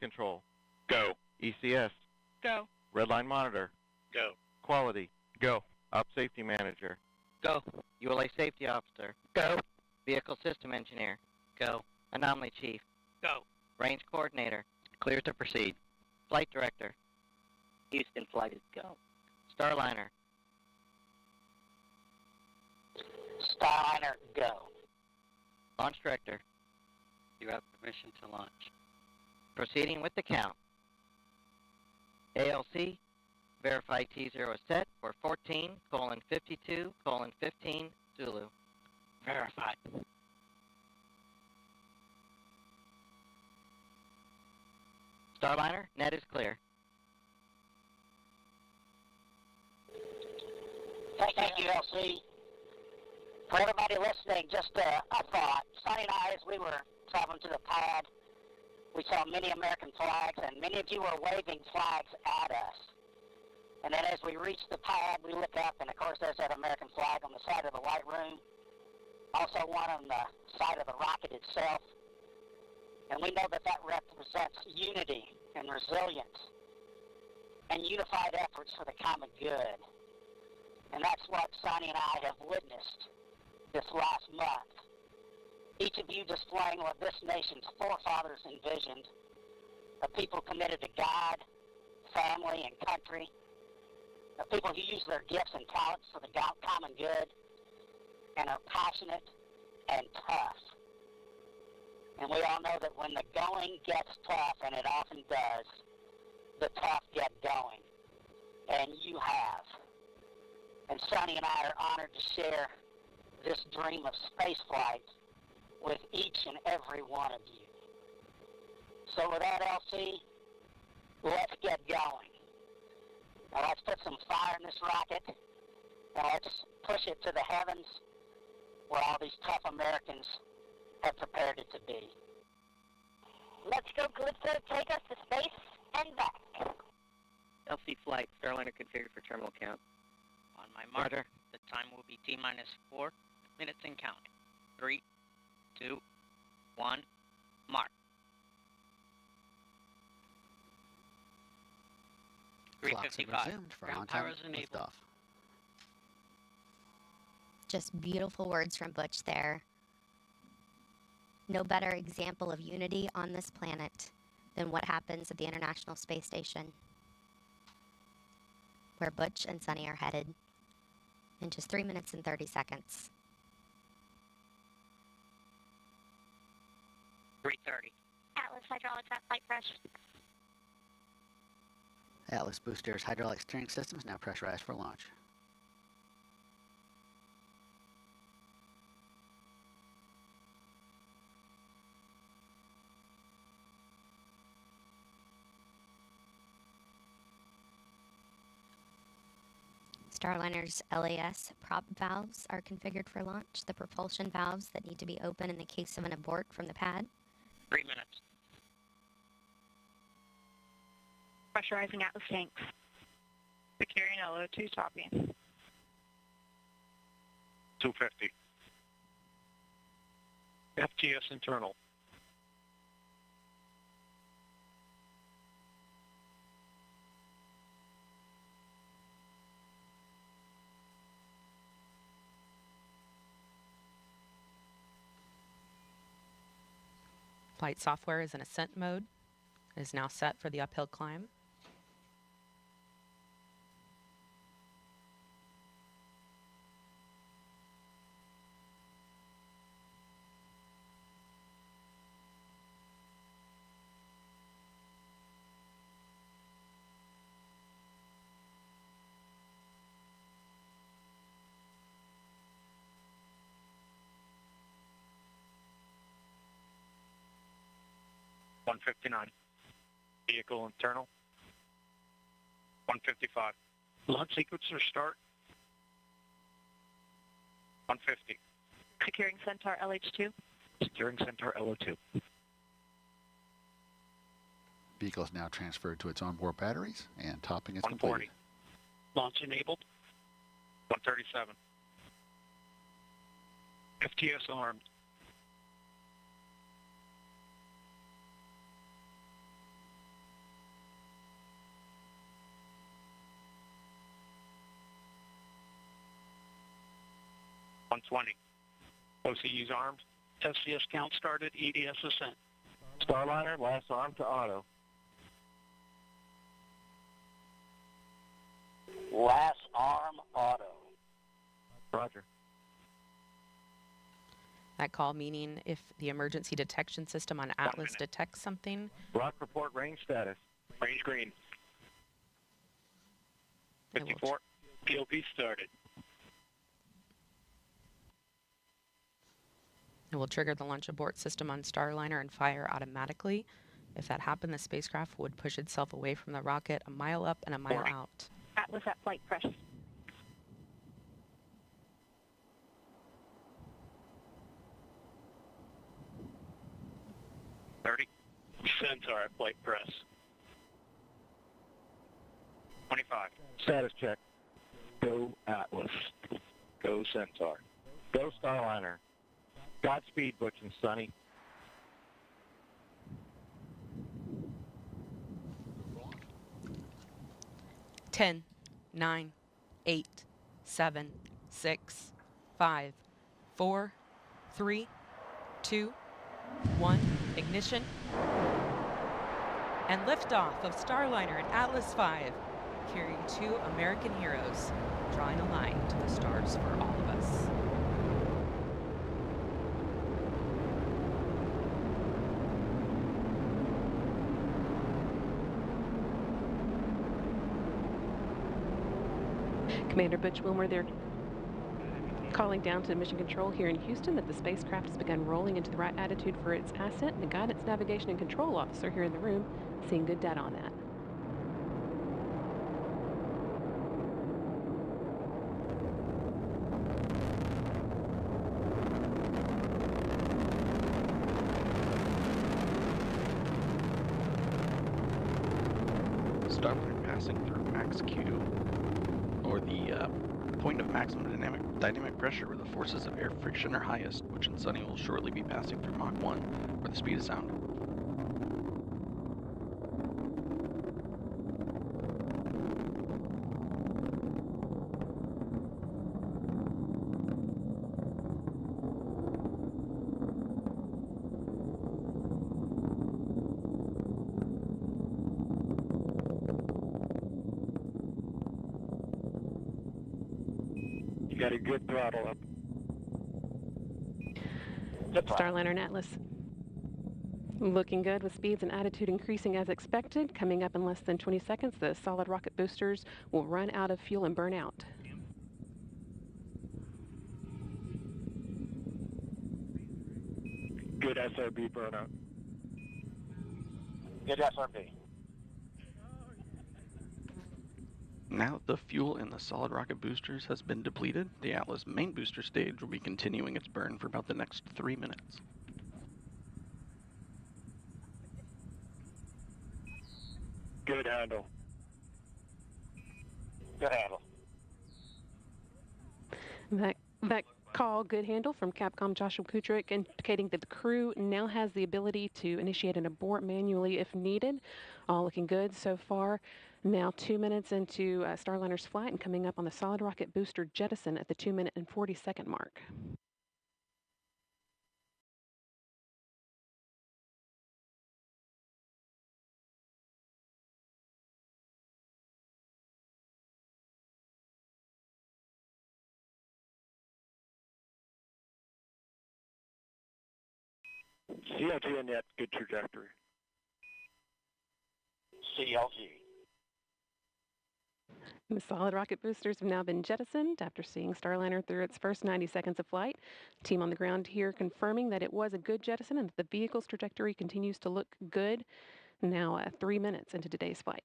control. Go. ECS. Go. Redline monitor. Go. Quality. Go. Op safety manager. Go. ULA safety officer. Go. Vehicle system engineer. Go. Anomaly chief. Go. Range coordinator. Clear to proceed. Flight director. Houston flight is go. Starliner. Starliner, go. Launch director. You have permission to launch. Proceeding with the count. ALC. Verify T0 is set for 14:52:15 Zulu. Verified. Starliner, net is clear. Thank you, LC. For everybody listening, just a thought. Sonny and I, as we were traveling to the pad, we saw many American flags, and many of you were waving flags at us. And then as we reached the pad, we look up, and of course there's that American flag on the side of the white room. Also one on the side of the rocket itself. And we know that that represents unity and resilience and unified efforts for the common good. And that's what Sonny and I have witnessed this last month. Each of you displaying what this nation's forefathers envisioned, a people committed to God, family, and country, a people who use their gifts and talents for the common good, and are passionate and tough. And we all know that when the going gets tough, and it often does, the tough get going. And you have. And Sonny and I are honored to share this dream of spaceflight with each and every one of you. So with that, LC, let's get going. Now let's put some fire in this rocket, and let's push it to the heavens where all these tough Americans have prepared it to be. Let's go, Calypso. Take us to space and back. LC flight, Starliner configured for terminal count. On my marker, the time will be T-minus 4 minutes and counting. 3, 2, 1, mark. 3:55. Ground power is enabled. Just beautiful words from Butch there. No better example of unity on this planet than what happens at the International Space Station, where Butch and Suni are headed in just 3 minutes and 30 seconds. 3:30. Atlas hydraulics at flight fresh. Atlas boosters hydraulic steering systems now pressurized for launch. Starliner's LAS prop valves are configured for launch. The propulsion valves that need to be open in the case of an abort from the pad. 3 minutes. Pressurizing Atlas tanks. Securing LO2 topping. 250. FTS internal. Flight software is in ascent mode. It is now set for the uphill climb. $159. Vehicle internal. 155. Launch sequencer start. 150. Securing Centaur LH2. Securing Centaur LO2. Vehicle is now transferred to its onboard batteries, and topping is 140. completed. Launch enabled. 137. FTS armed. 120. OCU's armed. SCS count started. EDS ascent. Starliner, last arm to auto. Last arm auto. Roger. That call meaning if the emergency detection system on Atlas minute. detects something, Rock report range status. Range green. It will 54. POP started. it will trigger the launch abort system on Starliner and fire automatically. If that happened, the spacecraft would push itself away from the rocket a mile up and a mile out. Atlas at flight press. Centaur at flight press. 25. Status check. Go Atlas. Go Centaur. Go Starliner. Godspeed, Butch and Suni. Ten, 9, 8, 7, 6, 5, 4, 3, 2, 1. Ignition. And liftoff of Starliner and Atlas V, carrying 2 American heroes, drawing a line to the stars for all of us. Commander Butch Wilmore there, calling down to Mission Control here in Houston that the spacecraft has begun rolling into the right attitude for its ascent, and the guidance, navigation, and control officer here in the room seeing good data on that. Starliner passing through max Q, or the point of maximum dynamic pressure where the forces of air friction are highest, which in Suni will shortly be passing through Mach 1, where the speed of sound. You got a good throttle up. Starliner and Atlas looking good with speeds and attitude increasing as expected. Coming up in less than 20 seconds, the solid rocket boosters will run out of fuel and burn out. Good SRB burnout. Good SRB. Now that the fuel in the solid rocket boosters has been depleted, the Atlas main booster stage will be continuing its burn for about the next 3 minutes. Good handle. Good handle. That call, good handle, from Capcom Joshua Kutrick, indicating that the crew now has the ability to initiate an abort manually if needed. All looking good so far. Now 2 minutes into Starliner's flight and coming up on the solid rocket booster jettison at the 2-minute and 40-second mark. CLT and net, good trajectory. CLG. The solid rocket boosters have now been jettisoned after seeing Starliner through its first 90 seconds of flight. Team on the ground here confirming that it was a good jettison and that the vehicle's trajectory continues to look good. Now 3 minutes into today's flight.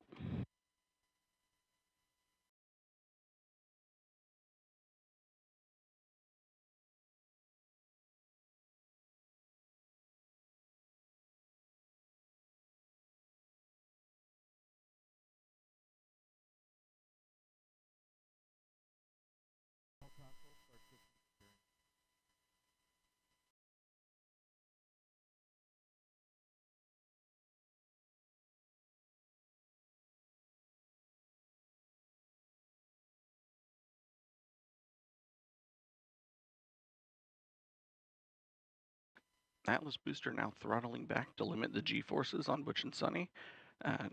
Atlas booster now throttling back to limit the G-forces on Butch and Suni,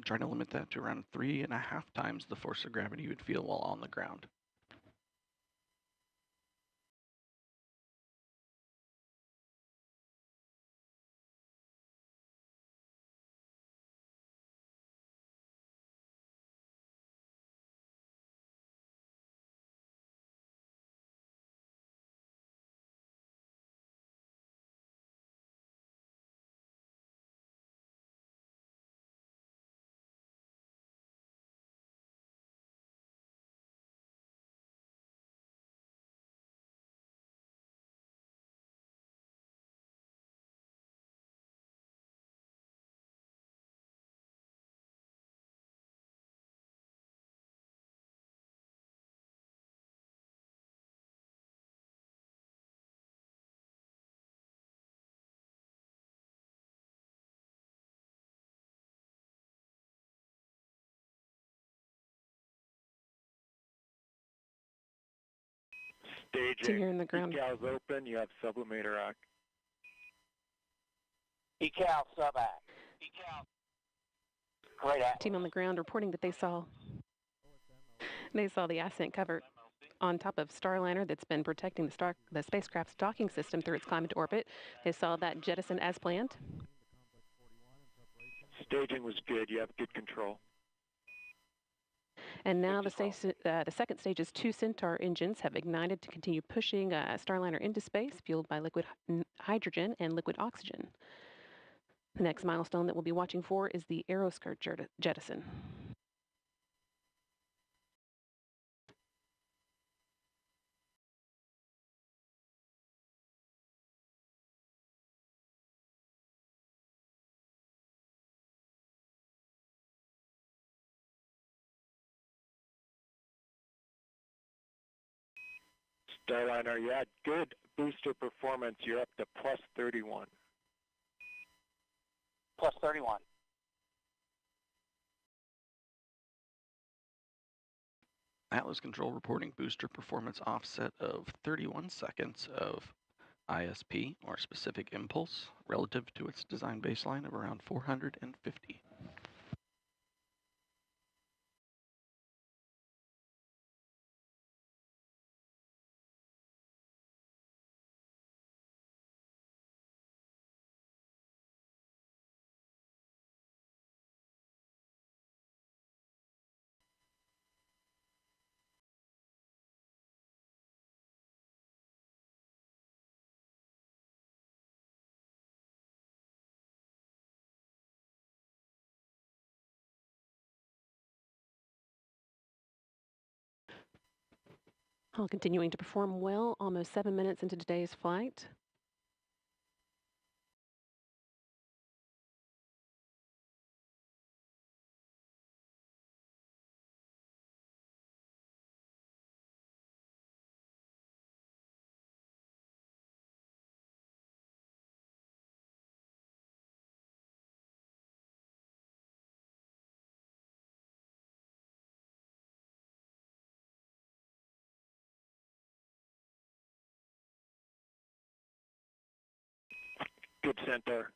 trying to limit that to around 3.5 times the force of gravity you would feel while on the ground. Staging. Here in the ground. Decals open. You have sublimator act. Decal, sub-act. Decal. Great act. Team on the ground reporting that they saw the ascent cover on top of Starliner that's been protecting the spacecraft's docking system through its climb into orbit. They saw that jettison as planned. Staging was good. You have good control. And now the second stage's 2 Centaur engines have ignited to continue pushing Starliner into space, fueled by liquid hydrogen and liquid oxygen. The next milestone that we'll be watching for is the aeroskirt jettison. Starliner, you had good booster performance. You're up to plus 31. Plus 31. Atlas Control reporting booster performance offset of 31 seconds of ISP, or specific impulse, relative to its design baseline of around 450. All continuing to perform well, almost 7 minutes into today's flight. Good Centaur.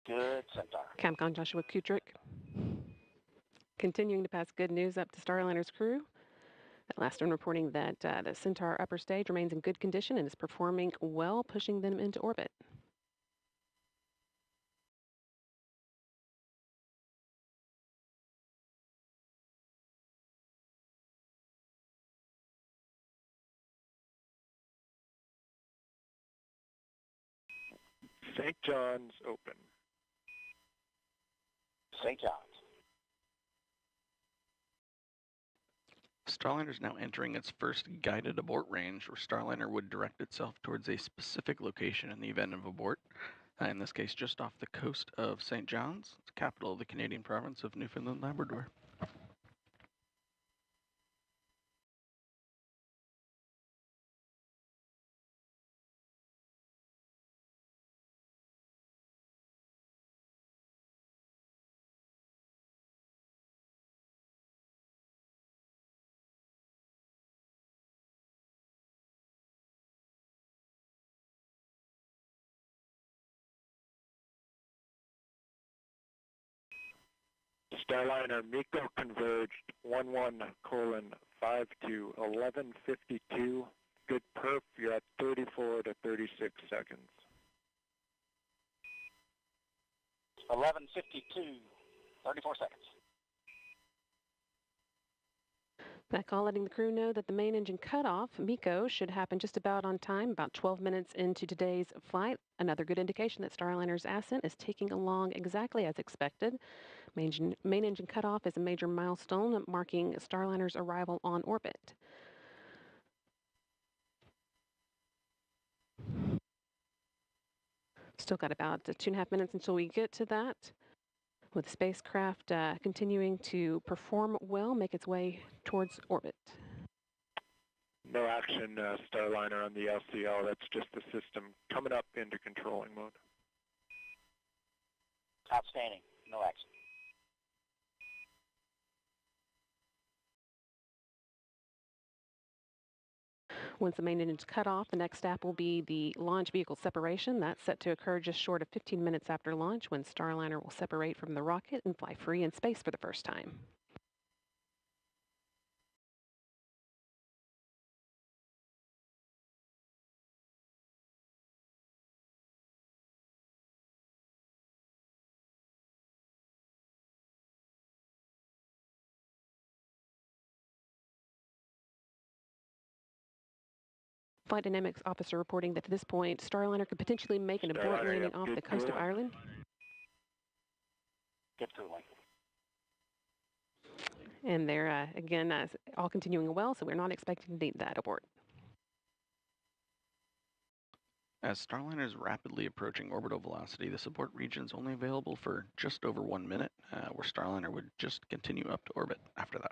Good Centaur. Capcom Joshua Kutrick continuing to pass good news up to Starliner's crew. At last one reporting that the Centaur upper stage remains in good condition and is performing well, pushing them into orbit. St. John's open. St. John's. Starliner is now entering its first guided abort range, where Starliner would direct itself towards a specific location in the event of abort. In this case, just off the coast of St. John's, the capital of the Canadian province of Newfoundland, Labrador. Starliner MECO converged 11:5 to 11:52. Good perf, you're at 34 to 36 seconds. 11:52, 34 seconds. That call letting the crew know that the main engine cutoff, MECO, should happen just about on time, about 12 minutes into today's flight. Another good indication that Starliner's ascent is taking along exactly as expected. Main engine cutoff is a major milestone marking Starliner's arrival on orbit. Still got about 2.5 minutes until we get to that, with the spacecraft continuing to perform well, make its way towards orbit. No action, Starliner, on the LCL. That's just the system coming up into controlling mode. Outstanding. No action. Once the main engine is cut off, the next step will be the launch vehicle separation. That's set to occur just short of 15 minutes after launch, when Starliner will separate from the rocket and fly free in space for the first time. Flight Dynamics officer reporting that at this point, Starliner could potentially make an abort landing off the coast of Ireland. Good cooling. And they're, again, all continuing well, so we're not expecting to need that abort. As Starliner is rapidly approaching orbital velocity, the abort region is only available for just over 1 minute, where Starliner would just continue up to orbit after that.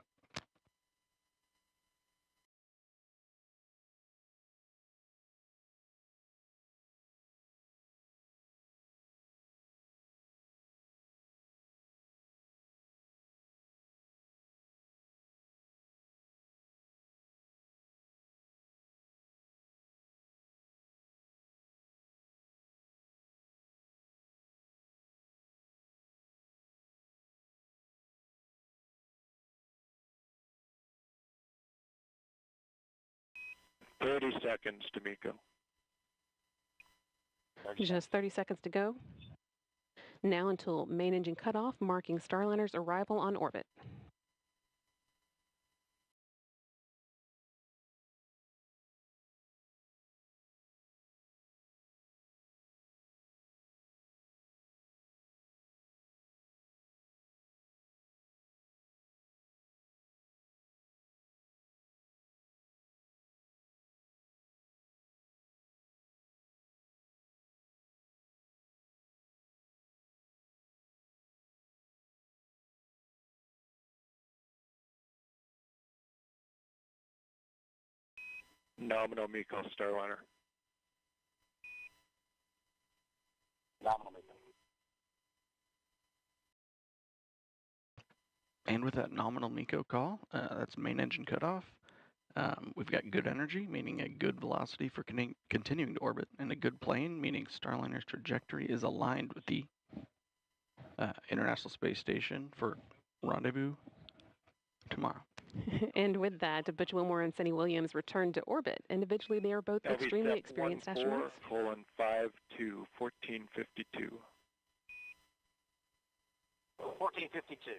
Seconds to MECO. Just 30 seconds to go. Now until main engine cutoff, marking Starliner's arrival on orbit. Nominal MECO, Starliner. Nominal MECO. And with that nominal MECO call, that's main engine cutoff. We've got good energy, meaning a good velocity for continuing to orbit, and a good plane, meaning Starliner's trajectory is aligned with the International Space Station for rendezvous tomorrow. And with that, Butch, Wilmore, and Suni Williams returned to orbit. Individually, they are both extremely experienced astronauts. 14:5 to 14:52. 14:52.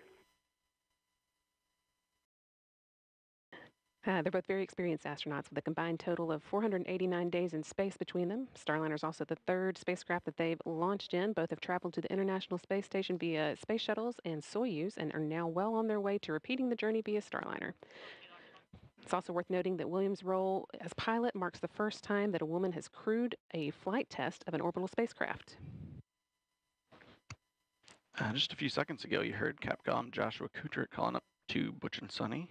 They're both very experienced astronauts with a combined total of 489 days in space between them. Starliner is also the third spacecraft that they've launched in. Both have traveled to the International Space Station via space shuttles and Soyuz and are now well on their way to repeating the journey via Starliner. It's also worth noting that Williams' role as pilot marks the first time that a woman has crewed a flight test of an orbital spacecraft. Just a few seconds ago, you heard Capcom Joshua Kutrick calling up to Butch and Suni.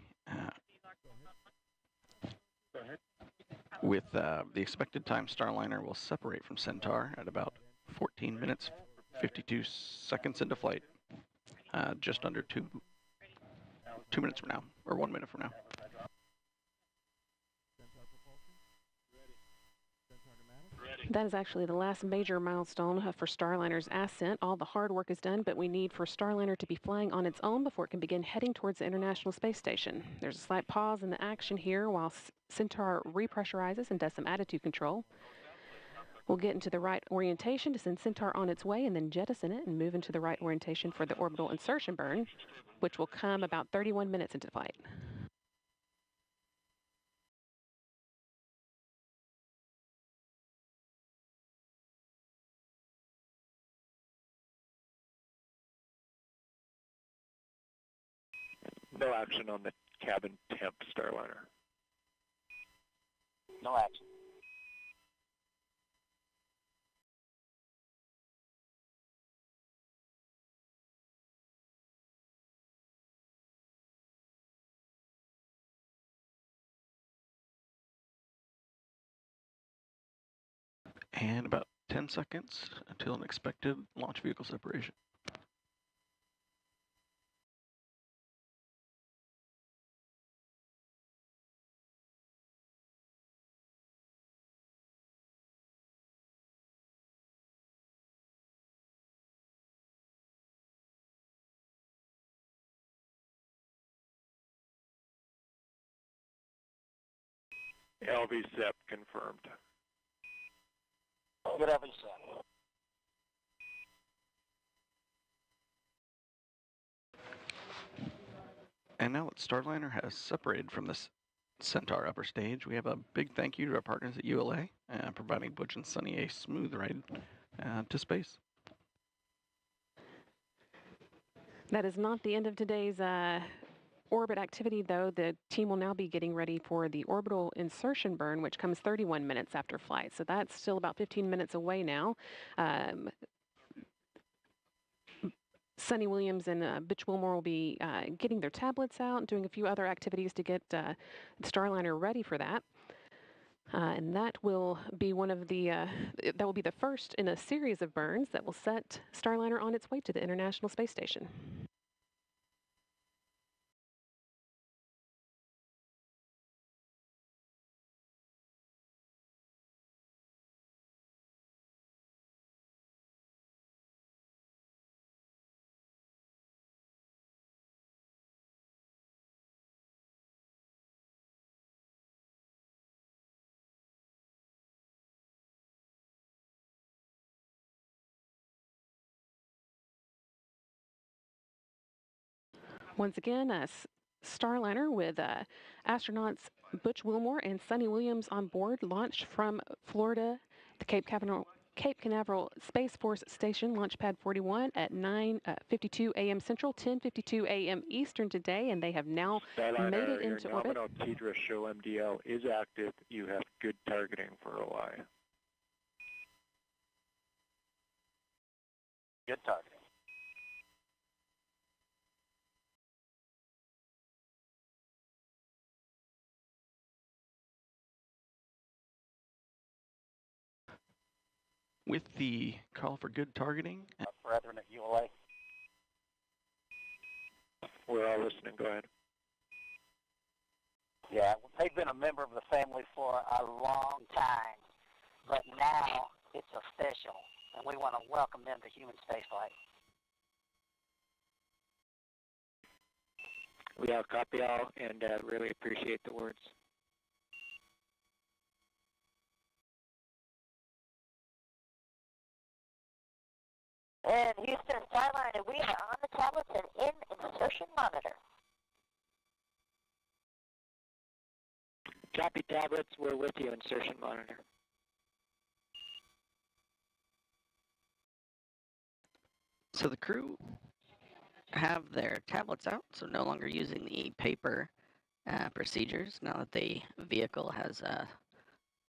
With the expected time, Starliner will separate from Centaur at about 14 minutes, 52 seconds into flight, just under 2 minutes from now, or 1 minute from now. Ready. That is actually the last major milestone for Starliner's ascent. All the hard work is done, but we need for Starliner to be flying on its own before it can begin heading towards the International Space Station. There's a slight pause in the action here while Centaur repressurizes and does some attitude control. We'll get into the right orientation to send Centaur on its way and then jettison it and move into the right orientation for the orbital insertion burn, which will come about 31 minutes into flight. No action on the cabin temp Starliner. No action. And about 10 seconds until an expected launch vehicle separation. LVSEP confirmed. Good LVSEP. And now that Starliner has separated from this Centaur upper stage, we have a big thank you to our partners at ULA, providing Butch and Suni a smooth ride to space. That is not the end of today's orbit activity, though. The team will now be getting ready for the orbital insertion burn, which comes 31 minutes after flight. So that's still about 15 minutes away now. Suni Williams and Butch Wilmore will be getting their tablets out and doing a few other activities to get Starliner ready for that. And that will be one of the, that will be the first in a series of burns that will set Starliner on its way to the International Space Station. Once again, Starliner with astronauts Butch Wilmore and Suni Williams on board launched from Florida, the Cape Canaveral Space Force Station, Launch Pad 41 at 9:52 a.m. Central, 10:52 a.m. Eastern today, and they have now made it into orbit. Your nominal TDRA show MDL is active. You have good targeting for OI. Good targeting. With the call for good targeting. Brethren at ULA. We're all listening. Go ahead. Yeah, they've been a member of the family for a long time, but now it's official, and we want to welcome them to human spaceflight. We all copy all and really appreciate the words. And Houston Starliner, we are on the tablets and in insertion monitor. Copy tablets, we're with you, insertion monitor. So the crew have their tablets out, so no longer using the paper procedures now that the vehicle has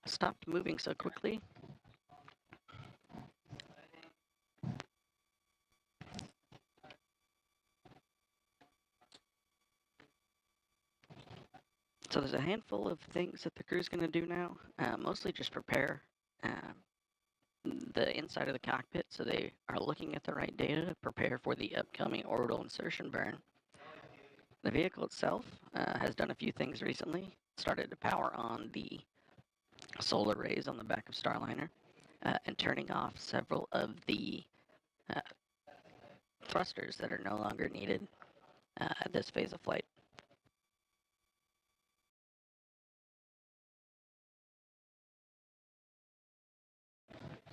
stopped moving so quickly. So there's a handful of things that the crew's going to do now, mostly just prepare the inside of the cockpit so they are looking at the right data to prepare for the upcoming orbital insertion burn. The vehicle itself has done a few things recently. Started to power on the solar rays on the back of Starliner. and turning off several of the thrusters that are no longer needed at this phase of flight.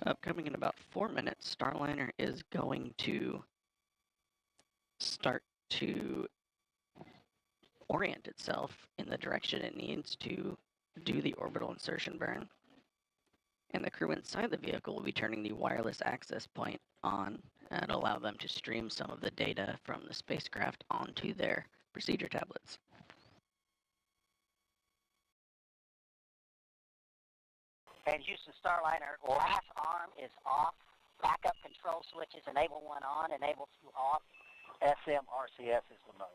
Upcoming in about 4 minutes, Starliner is going to start to orient itself in the direction it needs to do the orbital insertion burn. And the crew inside the vehicle will be turning the wireless access point on and allow them to stream some of the data from the spacecraft onto their procedure tablets. And Houston Starliner, last arm is off. Backup control switches, enable 1 on, enable 2 off. SMRCS is the mode.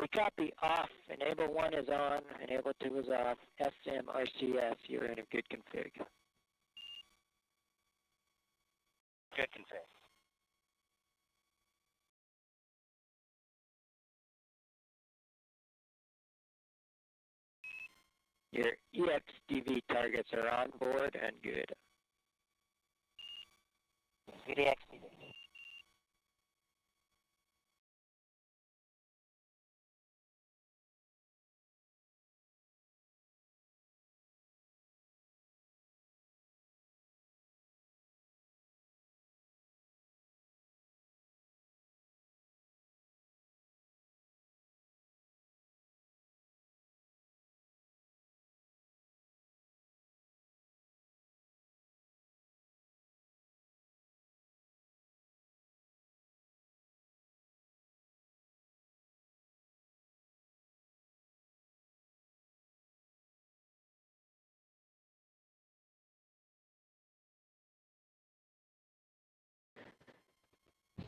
We copy off. Enable 1 is on, enable 2 is off. SMRCS, you're in a good config. Good config. Your EXDV targets are on board and good. Good EXDV.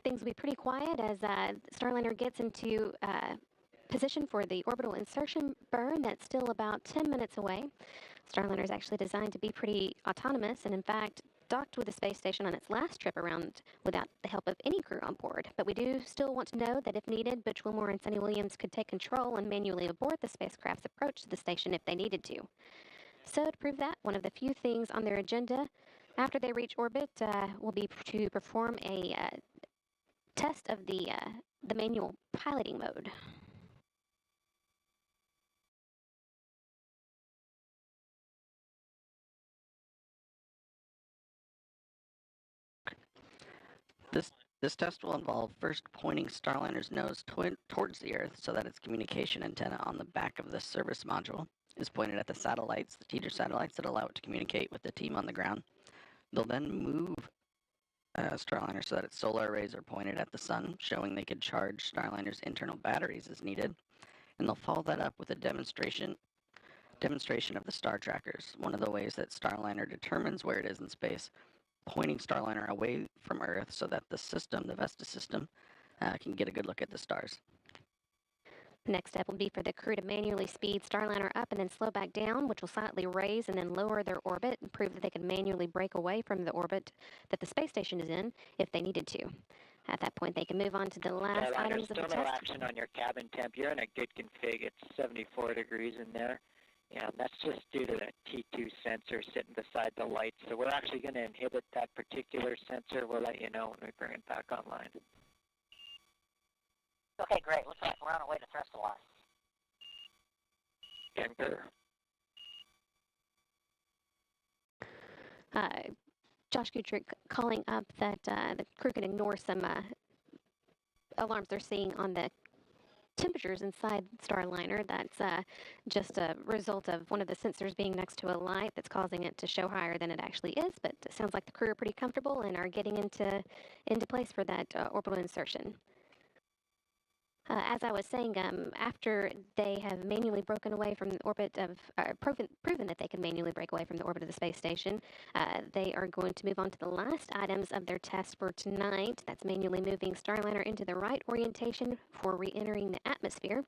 Things will be pretty quiet as Starliner gets into position for the orbital insertion burn. That's still about 10 minutes away. Starliner is actually designed to be pretty autonomous and, in fact, docked with the space station on its last trip around without the help of any crew on board. But we do still want to know that if needed, Butch, Wilmore, and Sunny Williams could take control and manually abort the spacecraft's approach to the station if they needed to. So to prove that, one of the few things on their agenda after they reach orbit will be to perform a test of the manual piloting mode. This test will involve first pointing Starliner's nose towards the Earth so that its communication antenna on the back of the service module is pointed at the satellites, the teeter satellites that allow it to communicate with the team on the ground. They'll then move Starliner so that its solar arrays are pointed at the sun, showing they could charge Starliner's internal batteries as needed. And they'll follow that up with a demonstration of the star trackers, one of the ways that Starliner determines where it is in space, pointing Starliner away from Earth so that the system, the Vesta system, can get a good look at the stars. The next step will be for the crew to manually speed Starliner up and then slow back down, which will slightly raise and then lower their orbit and prove that they can manually break away from the orbit that the space station is in if they needed to. At that point, they can move on to the last items of the still no test. action on your cabin temp. You're in a good config. It's 74 degrees in there. And that's just due to that T2 sensor sitting beside the light. So we're actually going to inhibit that particular sensor. We'll let you know when we bring it back online. Okay, great. Looks like we're on our way to thrust alive. Concur. Josh Gutrick calling up that the crew can ignore some alarms they're seeing on the temperatures inside Starliner. That's just a result of one of the sensors being next to a light that's causing it to show higher than it actually is. But it sounds like the crew are pretty comfortable and are getting into place for that orbital insertion. As I was saying, after they have manually broken away from the orbit of, proven that they can manually break away from the orbit of the space station, they are going to move on to the last items of their test for tonight. That's manually moving Starliner into the right orientation for re-entering the atmosphere,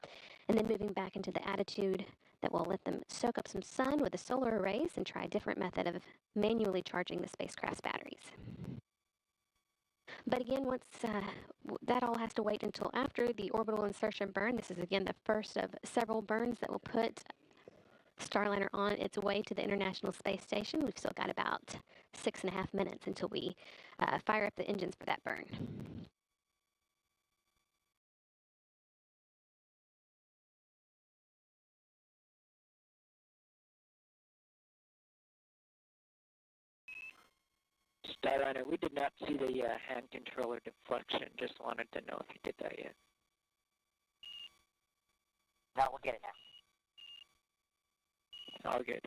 and then moving back into the attitude that will let them soak up some sun with the solar arrays and try a different method of manually charging the spacecraft's batteries. But again, once that all has to wait until after the orbital insertion burn. This is again the first of several burns that will put Starliner on its way to the International Space Station. We've still got about 6.5 minutes until we fire up the engines for that burn. Starliner, we did not see the hand controller deflection. Just wanted to know if you did that yet. No, we'll get it now. All good.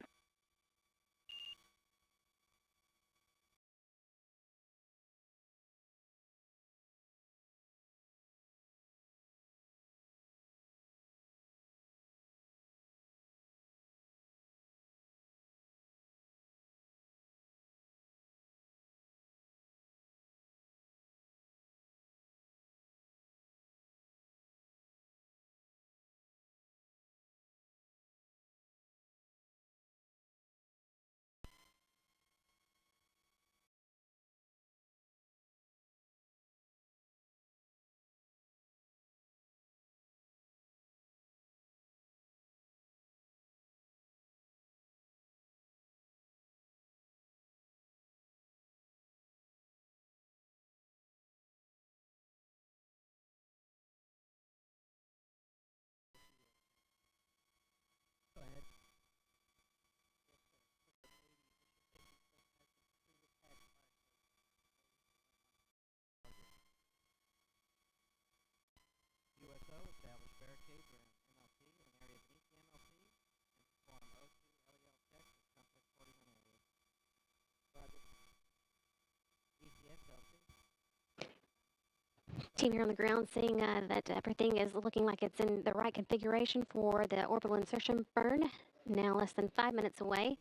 Team here on the ground seeing that everything is looking like it's in the right configuration for the orbital insertion burn. Now less than 5 minutes away.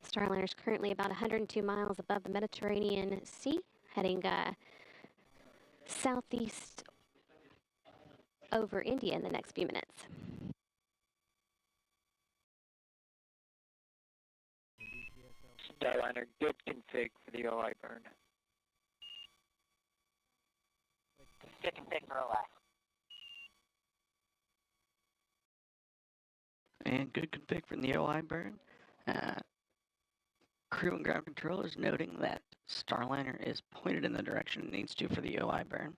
Starliner is currently about 102 miles above the Mediterranean Sea, heading southeast over India in the next few minutes. Starliner, good config for the OI burn. Good config for OI. And good config from the OI burn. Crew and ground controllers noting that Starliner is pointed in the direction it needs to for the OI burn.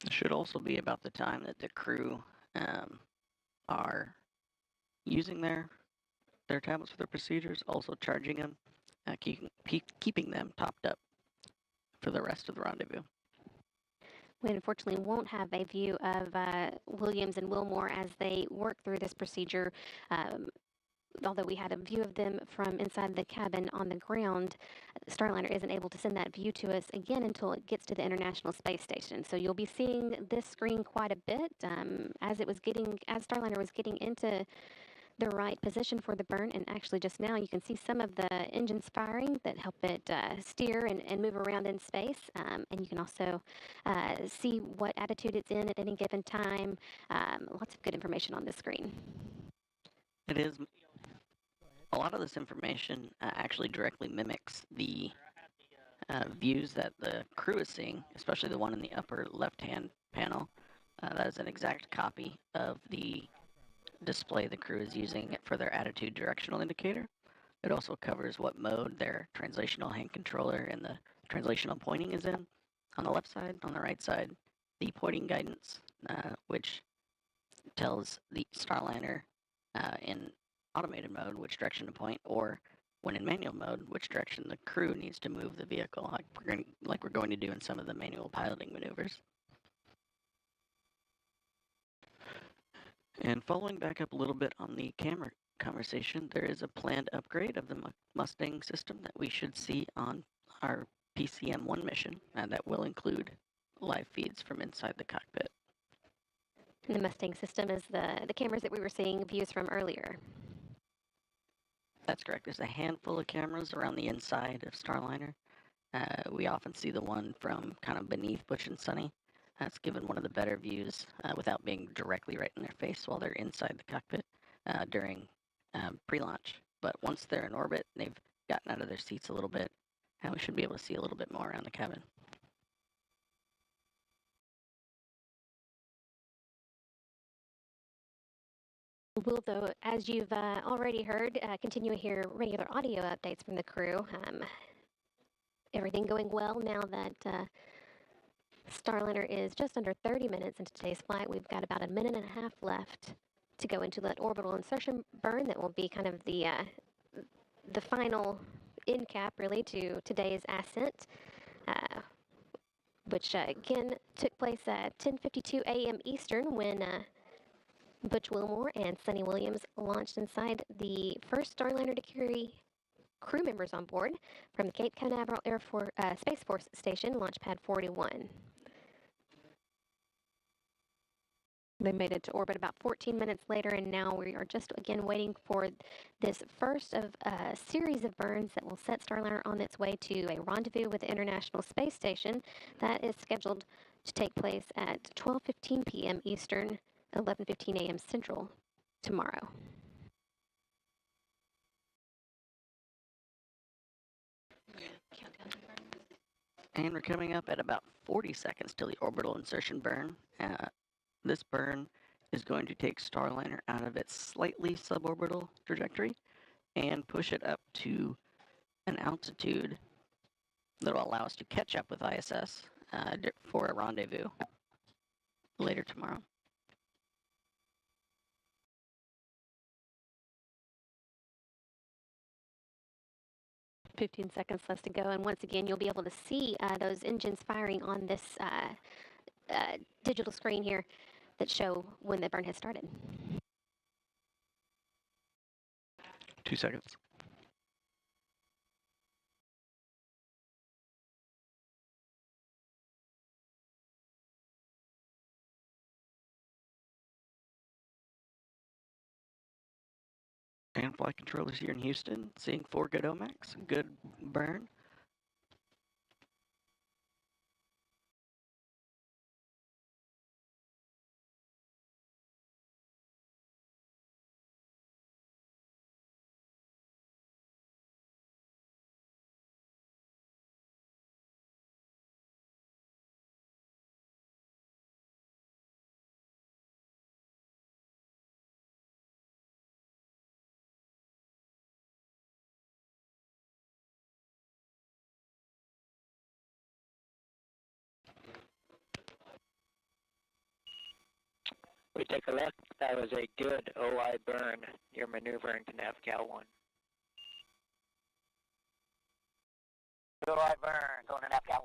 It should also be about the time that the crew are using their tablets for their procedures, also charging them, keeping them topped up for the rest of the rendezvous. We unfortunately won't have a view of Williams and Wilmore as they work through this procedure. Although we had a view of them from inside the cabin on the ground, Starliner isn't able to send that view to us again until it gets to the International Space Station. So you'll be seeing this screen quite a bit as Starliner was getting into the right position for the burn, and actually just now you can see some of the engines firing that help it steer and move around in space, and you can also see what attitude it's in at any given time. Lots of good information on this screen. It is. A lot of this information actually directly mimics the views that the crew is seeing, especially the one in the upper left-hand panel. That is an exact copy of the display the crew is using for their attitude directional indicator. It also covers what mode their translational hand controller and the translational pointing is in. On the left side, on the right side, the pointing guidance, which tells the Starliner in automated mode which direction to point, or when in manual mode, which direction the crew needs to move the vehicle, like we're going to do in some of the manual piloting maneuvers. And following back up a little bit on the camera conversation, there is a planned upgrade of the Mustang system that we should see on our PCM-1 mission that will include live feeds from inside the cockpit. And the Mustang system is the cameras that we were seeing views from earlier. That's correct. There's a handful of cameras around the inside of Starliner. We often see the one from kind of beneath Butch and Suni. That's given one of the better views without being directly right in their face while they're inside the cockpit during pre-launch. But once they're in orbit, they've gotten out of their seats a little bit, and we should be able to see a little bit more around the cabin. We'll, though, as you've already heard, continue to hear regular audio updates from the crew. Everything going well now that Starliner is just under 30 minutes into today's flight. We've got about a minute and a half left to go into that orbital insertion burn that will be kind of the final end cap, really, to today's ascent, which again took place at 10:52 a.m. Eastern when Butch Wilmore and Suni Williams launched inside the first Starliner to carry crew members on board from the Cape Canaveral Space Force Station, Launch Pad 41. They made it to orbit about 14 minutes later, and now we are just again waiting for this first of a series of burns that will set Starliner on its way to a rendezvous with the International Space Station that is scheduled to take place at 12:15 p.m. Eastern, 11:15 a.m. Central tomorrow. And we're coming up at about 40 seconds till the orbital insertion burn. This burn is going to take Starliner out of its slightly suborbital trajectory and push it up to an altitude that will allow us to catch up with ISS for a rendezvous later tomorrow. "15 seconds left to go, and once again you'll be able to see those engines firing on this digital screen here that show when the burn has started. 2 seconds. And flight controllers here in Houston, seeing 4 good OMACs, good burn. We take a look. That was a good OI burn. You're maneuvering to NavCal 1. Good OI burn, going to NavCal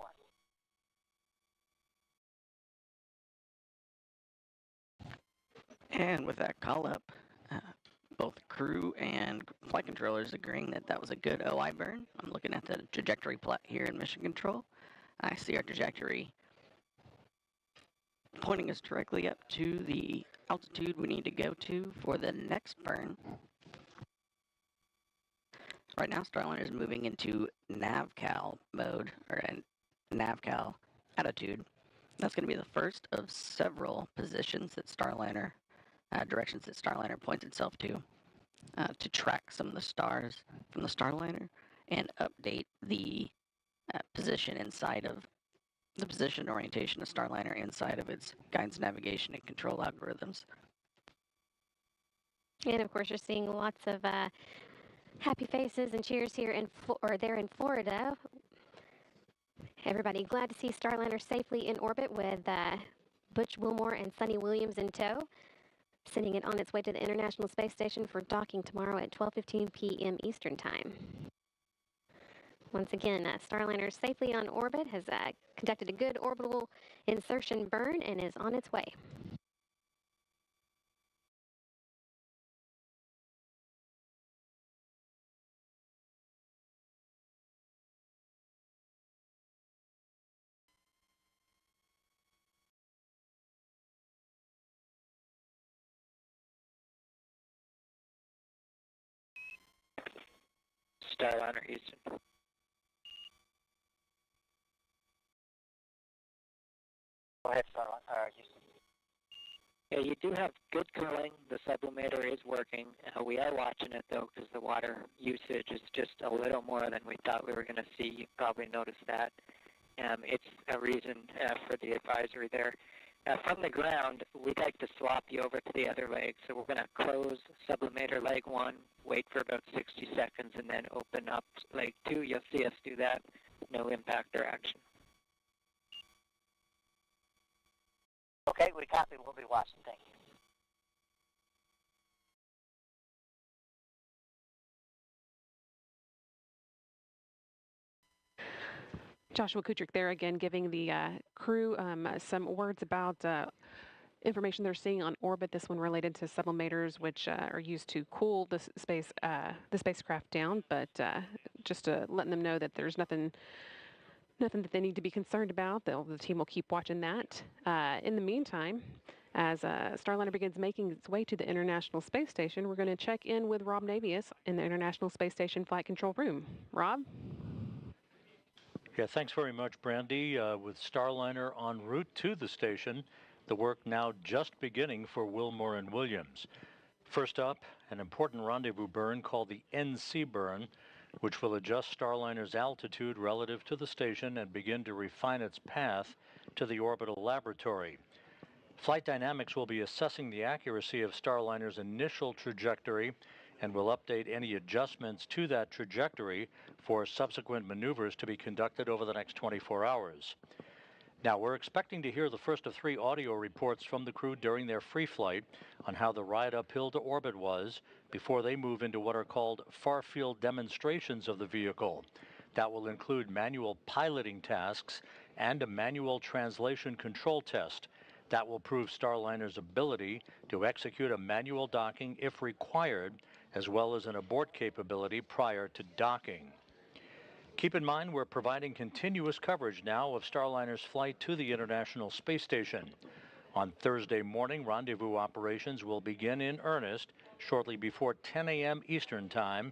1. And with that call up, both crew and flight controllers agreeing that that was a good OI burn. I'm looking at the trajectory plot here in Mission Control. I see our trajectory pointing us directly up to the altitude we need to go to for the next burn. Right now, Starliner is moving into NavCal mode, or NavCal attitude. That's going to be the first of several positions that Starliner, directions that Starliner points itself to track some of the stars from the Starliner and update the position inside of the position orientation of Starliner inside of its guidance, navigation, and control algorithms. And of course, you're seeing lots of happy faces and cheers here there in Florida. Everybody glad to see Starliner safely in orbit with Butch Wilmore and Suni Williams in tow, sending it on its way to the International Space Station for docking tomorrow at 12:15 p.m. Eastern Time. Once again, Starliner safely on orbit, has conducted a good orbital insertion burn, and is on its way. Starliner Houston. Go ahead, Starliner Houston. Yeah, you do have good cooling. The sublimator is working. We are watching it, though, because the water usage is just a little more than we thought we were going to see. You probably noticed that. It's a reason for the advisory there. From the ground, we'd like to swap you over to the other leg. So we're going to close sublimator leg 1, wait for about 60 seconds, and then open up leg 2. You'll see us do that. No impact or action. Okay, we copy. We'll be watching. Thank you. Joshua Kutrick there again, giving the crew some words about information they're seeing on orbit. This one related to sublimators, which are used to cool the spacecraft down. But just letting them know that there's nothing that they need to be concerned about. The team will keep watching that. In the meantime, as Starliner begins making its way to the International Space Station, we're going to check in with Rob Navius in the International Space Station Flight Control Room. Rob? Yeah, thanks very much, Brandy. With Starliner en route to the station, the work now just beginning for Wilmore and Williams. First up, an important rendezvous burn called the NC burn, which will adjust Starliner's altitude relative to the station and begin to refine its path to the orbital laboratory. Flight Dynamics will be assessing the accuracy of Starliner's initial trajectory and will update any adjustments to that trajectory for subsequent maneuvers to be conducted over the next 24 hours. Now, we're expecting to hear the first of 3 audio reports from the crew during their free flight on how the ride uphill to orbit was before they move into what are called far-field demonstrations of the vehicle. That will include manual piloting tasks and a manual translation control test. That will prove Starliner's ability to execute a manual docking if required, as well as an abort capability prior to docking. Keep in mind, we're providing continuous coverage now of Starliner's flight to the International Space Station. On Thursday morning, rendezvous operations will begin in earnest shortly before 10 a.m. Eastern Time,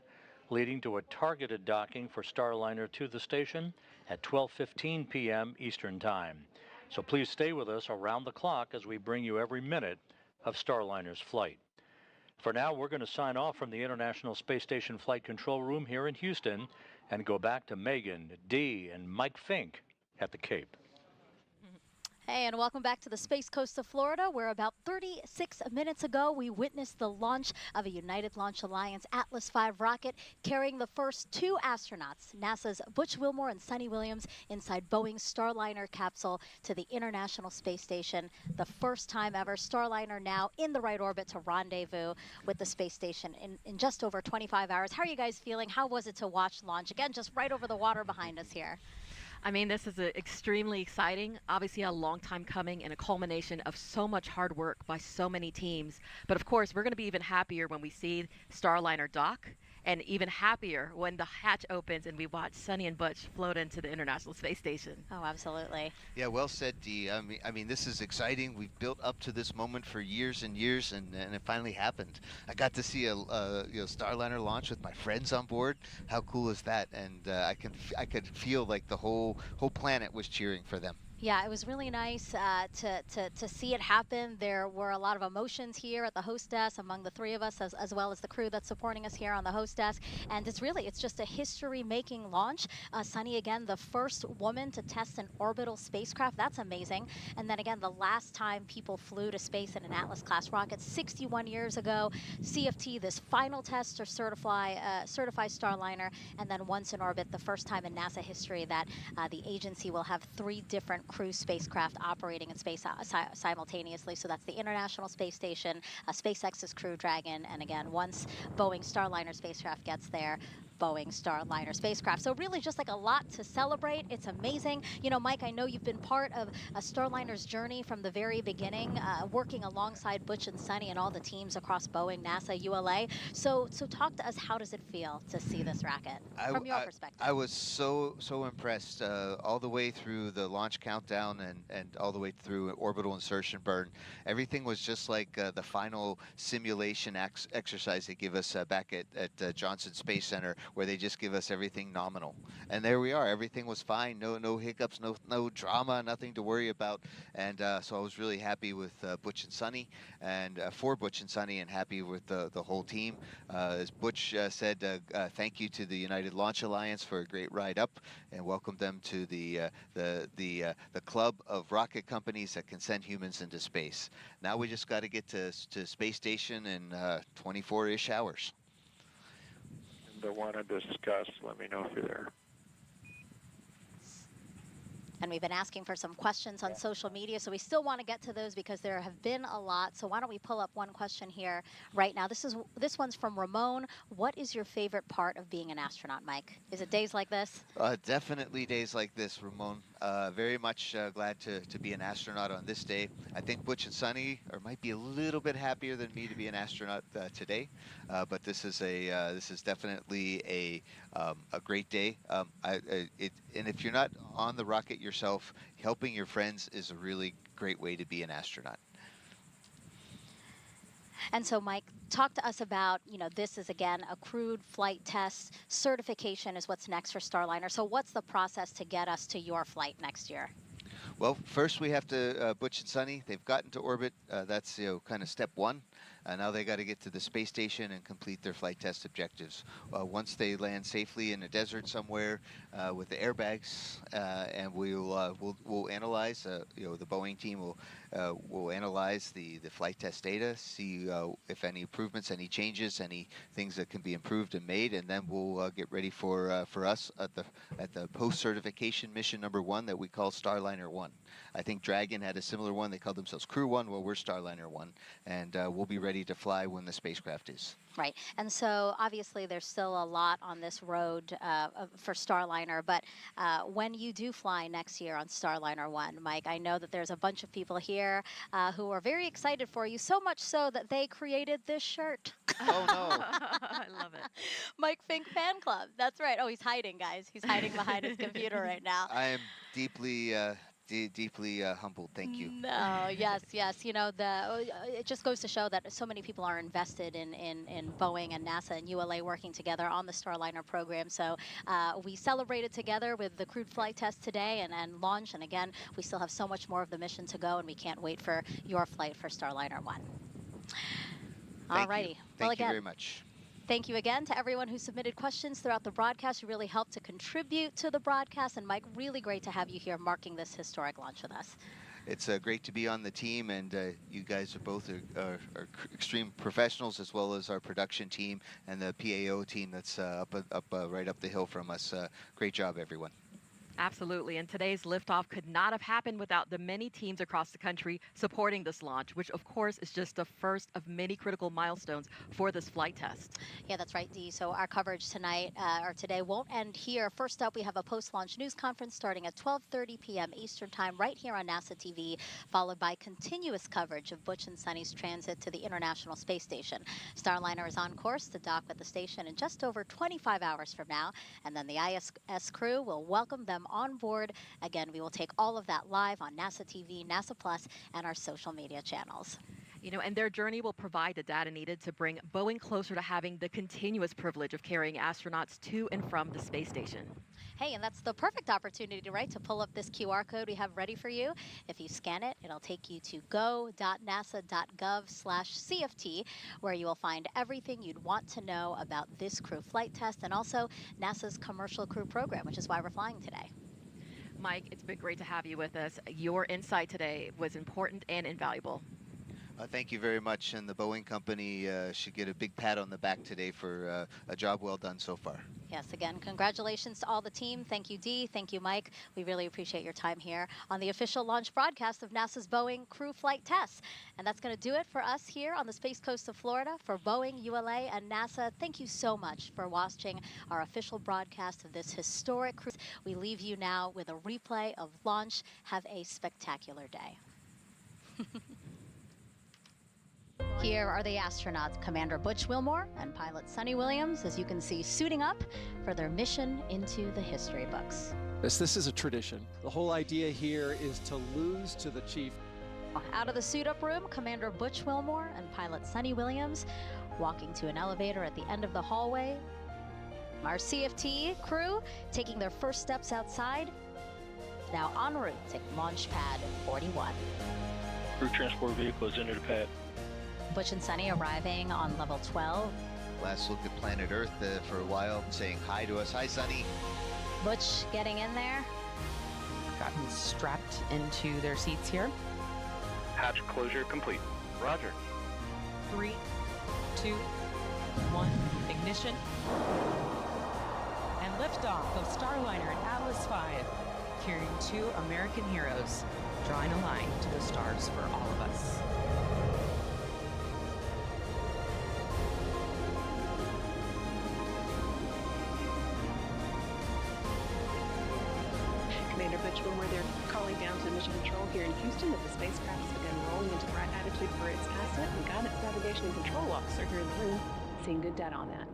leading to a targeted docking for Starliner to the station at 12:15 p.m. Eastern Time. So please stay with us around the clock as we bring you every minute of Starliner's flight. For now, we're going to sign off from the International Space Station Flight Control Room here in Houston and go back to Megan, Dee, and Mike Fink at the Cape. Hey, and welcome back to the Space Coast of Florida, where about 36 minutes ago we witnessed the launch of a United Launch Alliance Atlas V rocket carrying the first 2 astronauts, NASA's Butch Wilmore and Suni Williams, inside Boeing's Starliner capsule to the International Space Station. The first time ever, Starliner now in the right orbit to rendezvous with the space station in just over 25 hours. How are you guys feeling? How was it to watch launch? Again, just right over the water behind us here. I mean, this is extremely exciting, obviously a long time coming and a culmination of so much hard work by so many teams. But of course, we're going to be even happier when we see Starliner dock, and even happier when the hatch opens and we watch Suni and Butch float into the International Space Station. Oh, absolutely. Yeah, well said, Dee. I mean, this is exciting. We've built up to this moment for years and years, and it finally happened. I got to see a Starliner launch with my friends on board. How cool is that? And I could feel like the whole planet was cheering for them. Yeah, it was really nice to see it happen. There were a lot of emotions here at the host desk among the 3 of us, as well as the crew that's supporting us here on the host desk. And it's just a history-making launch. Suni, again, the first woman to test an orbital spacecraft. That's amazing. And then again, the last time people flew to space in an Atlas-class rocket, 61 years ago. CFT, this final test to certify Starliner. And then once in orbit, the first time in NASA history that the agency will have 3 different crew spacecraft operating in space simultaneously. So that's the International Space Station, SpaceX's Crew Dragon, and again, once Boeing Starliner spacecraft gets there, Boeing Starliner spacecraft. So really just like a lot to celebrate. It's amazing. You know, Mike, I know you've been part of Starliner's journey from the very beginning, working alongside Butch and Suni and all the teams across Boeing, NASA, ULA. So talk to us, how does it feel to see this rocket from your perspective? I was so impressed all the way through the launch countdown and all the way through orbital insertion burn. Everything was just like the final simulation exercise they give us back at Johnson Space Center, where they just give us everything nominal. And there we are. Everything was fine. No hiccups, no drama, nothing to worry about. And so I was really happy with Butch and Suni, and for Butch and Suni, and happy with the whole team. As Butch said, thank you to the United Launch Alliance for a great ride up, and welcome them to the the club of rocket companies that can send humans into space. Now we just got to get to space station in 24-ish hours. That want to discuss, let me know if you're there. And we've been asking for some questions on social media, so we still want to get to those because there have been a lot. So why don't we pull up one question here right now? This one's from Ramon. What is your favorite part of being an astronaut, Mike? Is it days like this? Definitely days like this, Ramon. Very much glad to be an astronaut on this day. I think Butch and Suni might be a little bit happier than me to be an astronaut today, but this is definitely a great day. And if you're not on the rocket yourself, helping your friends is a really great way to be an astronaut. And so, Mike, talk to us about, this is, again, a crewed flight test. Certification is what's next for Starliner. So what's the process to get us to your flight next year? Well, first we have to, Butch and Suni, they've gotten to orbit. That's, kind of step one. Now they got to get to the space station and complete their flight test objectives. Once they land safely in a desert somewhere with the airbags, and we'll analyze. The Boeing team will analyze the flight test data, see if any improvements, any changes, any things that can be improved and made, and then we'll get ready for us at the post-certification mission number 1 that we call Starliner 1. I think Dragon had a similar one. They called themselves Crew 1. Well, we're Starliner 1, and we'll be ready to fly when the spacecraft is. Right. And so obviously there's still a lot on this road for Starliner, but when you do fly next year on Starliner 1, Mike, I know that there's a bunch of people here who are very excited for you, so much so that they created this shirt. Oh, no. I love it. Mike Fink Fan Club. That's right. Oh, he's hiding, guys. He's hiding behind his computer right now. I am deeply humbled. Thank you. No, yes. It just goes to show that so many people are invested in Boeing and NASA and ULA working together on the Starliner program. So we celebrated together with the crewed flight test today and launch. And again, we still have so much more of the mission to go, and we can't wait for your flight for Starliner 1. All righty. Thank you very much. Thank you again to everyone who submitted questions throughout the broadcast. You really helped to contribute to the broadcast. And Mike, really great to have you here marking this historic launch with us. It's great to be on the team, and you guys are both are extreme professionals, as well as our production team and the PAO team that's right up the hill from us. Great job, everyone. Absolutely, and today's liftoff could not have happened without the many teams across the country supporting this launch, which of course is just the first of many critical milestones for this flight test. Yeah, that's right, Dee. So our coverage tonight, or today, won't end here. First up, we have a post-launch news conference starting at 12:30 p.m. Eastern Time right here on NASA TV, followed by continuous coverage of Butch and Suni's transit to the International Space Station. Starliner is on course to dock at the station in just over 25 hours from now, and then the ISS crew will welcome them on board. Again, we will take all of that live on NASA TV, NASA Plus, and our social media channels. And their journey will provide the data needed to bring Boeing closer to having the continuous privilege of carrying astronauts to and from the space station. Hey, and that's the perfect opportunity, right, to pull up this QR code we have ready for you. If you scan it, it'll take you to go.nasa.gov/CFT, where you will find everything you'd want to know about this crew flight test and also NASA's commercial crew program, which is why we're flying today. Mike, it's been great to have you with us. Your insight today was important and invaluable. Thank you very much, and the Boeing company should get a big pat on the back today for a job well done so far. Yes, again, congratulations to all the team. Thank you, Dee. Thank you, Mike. We really appreciate your time here on the official launch broadcast of NASA's Boeing crew flight tests. And that's going to do it for us here on the Space Coast of Florida. For Boeing, ULA, and NASA, thank you so much for watching our official broadcast of this historic cruise. We leave you now with a replay of launch. Have a spectacular day. Here are the astronauts, Commander Butch Wilmore and pilot Suni Williams, as you can see, suiting up for their mission into the history books. This is a tradition. The whole idea here is to lose to the chief. Out of the suit-up room, Commander Butch Wilmore and pilot Suni Williams walking to an elevator at the end of the hallway. Our CFT crew taking their first steps outside, now en route to launch pad 41. Crew transport vehicle is into the pad. Butch and Suni arriving on level 12. Last look at planet Earth for a while, saying hi to us. Hi, Suni. Butch getting in there. gotten strapped into their seats here. Hatch closure complete. Roger. 3, 2, 1, ignition. And liftoff of Starliner and Atlas V, carrying 2 American heroes, drawing a line to the stars for all of us. Commander Butch, Wilmore, they're calling down to mission control here in Houston that the spacecraft has begun rolling into the right attitude for its ascent, and guidance, navigation, and control officer here in the room seeing good data on that.